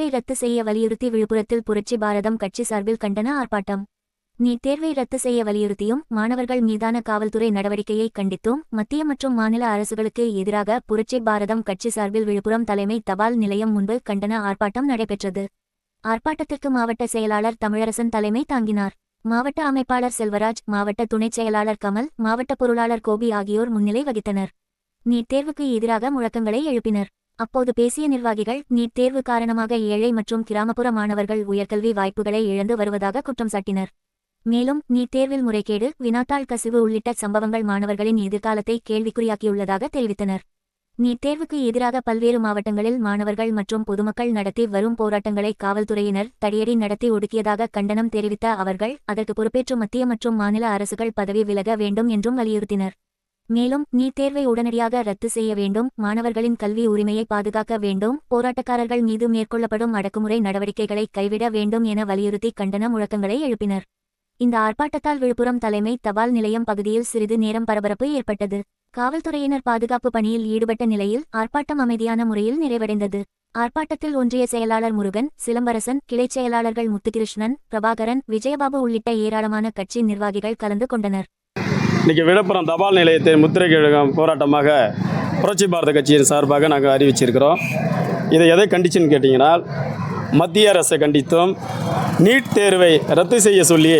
தேர்வை ரத்து செய்ய வலியுறுத்தி விழுப்புரத்தில் புரட்சி பாரதம் கட்சி சார்பில் கண்டன ஆர்ப்பாட்டம். நீட் தேர்வை ரத்து செய்ய வலியுறுத்தியும் மாணவர்கள் மீதான காவல்துறை நடவடிக்கையை கண்டித்தும் மத்திய மற்றும் மாநில அரசுகளுக்கு எதிராக புரட்சி பாரதம் கட்சி சார்பில் விழுப்புரம் தலைமை தபால் நிலையம் முன்பு கண்டன ஆர்ப்பாட்டம் நடைபெற்றது. ஆர்ப்பாட்டத்திற்கு மாவட்ட செயலாளர் தமிழரசன் தலைமை தாங்கினார். மாவட்ட அமைப்பாளர் செல்வராஜ், மாவட்ட துணைச் செயலாளர் கமல், மாவட்ட பொருளாளர் கோபி ஆகியோர் முன்னிலை வகித்தனர். நீட் தேர்வுக்கு எதிராக முழக்கங்களை எழுப்பினர். அப்போது பேசிய நிர்வாகிகள், நீட் தேர்வு காரணமாக ஏழை மற்றும் கிராமப்புற மாணவர்கள் உயர்கல்வி வாய்ப்புகளை இழந்து வருவதாக குற்றம் சாட்டினர். மேலும் நீட் தேர்வில் முறைகேடு, வினாத்தாள் கசிவு உள்ளிட்ட சம்பவங்கள் மாணவர்களின் எதிர்காலத்தை கேள்விக்குறியாக்கியுள்ளதாக தெரிவித்தனர். நீட் தேர்வுக்கு எதிராக பல்வேறு மாவட்டங்களில் மாணவர்கள் மற்றும் பொதுமக்கள் நடத்தி வரும் போராட்டங்களை காவல்துறையினர் தடியடி நடத்தி ஒடுக்கியதாக கண்டனம் தெரிவித்த அவர்கள், அதற்கு பொறுப்பேற்று மத்திய மற்றும் மாநில அரசுகள் பதவி விலக வேண்டும் என்றும் வலியுறுத்தினர். மேலும் நீட் தேர்வை உடனடியாக ரத்து செய்ய வேண்டும், மாணவர்களின் கல்வி உரிமையை பாதுகாக்க வேண்டும், போராட்டக்காரர்கள் மீது மேற்கொள்ளப்படும் அடக்குமுறை நடவடிக்கைகளை கைவிட வேண்டும் என வலியுறுத்தி கண்டன முழக்கங்களை எழுப்பினர். இந்த ஆர்ப்பாட்டத்தால் விழுப்புரம் தலைமை தபால் நிலையம் பகுதியில் சிறிது நேரம் பரபரப்பு ஏற்பட்டது. காவல்துறையினர் பாதுகாப்பு பணியில் ஈடுபட்ட நிலையில் ஆர்ப்பாட்டம் அமைதியான முறையில் நிறைவடைந்தது. ஆர்ப்பாட்டத்தில் ஒன்றிய செயலாளர் முருகன், சிலம்பரசன், கிளைச் செயலாளர்கள் முத்துகிருஷ்ணன், பிரபாகரன், விஜயபாபு உள்ளிட்ட ஏராளமான கட்சி நிர்வாகிகள் கலந்து கொண்டனர். இன்றைக்கி விழுப்புரம் தபால் நிலையத்தை முத்திரை கழகம் போராட்டமாக புரட்சி பாரத கட்சியின் சார்பாக நாங்கள் அறிவிச்சிருக்கிறோம். இதை எதை கண்டிச்சுன்னு கேட்டிங்கன்னா, மத்திய அரசை கண்டித்தும் நீட் தேர்வை ரத்து செய்ய சொல்லி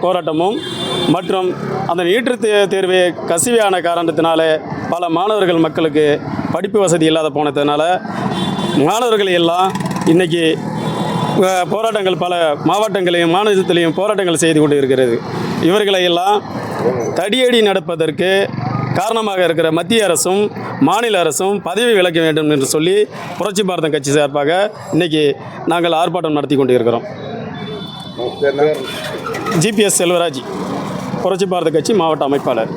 போராட்டமும் மற்றும் அந்த நீட் தேர்வை கசிவான காரணத்தினால பல மாணவர்கள் மக்களுக்கு படிப்பு வசதி இல்லாத போனதுனால மாணவர்கள் எல்லாம் இன்றைக்கி போராட்டங்கள் பல மாவட்டங்களையும் மாநிலத்திலையும் போராட்டங்கள் செய்து கொண்டு இருக்கிறது. இவர்களை எல்லாம் தடியடி நடப்பதற்கு காரணமாக இருக்கிற மத்திய அரசும் மாநில அரசும் பதவி விலக்க வேண்டும் என்று சொல்லி புரட்சி பாரதம் கட்சி சார்பாக இன்றைக்கி நாங்கள் ஆர்ப்பாட்டம் நடத்தி கொண்டு இருக்கிறோம். ஜிபிஎஸ் செல்வராஜ், புரட்சி பாரத கட்சி மாவட்ட அமைப்பாளர்.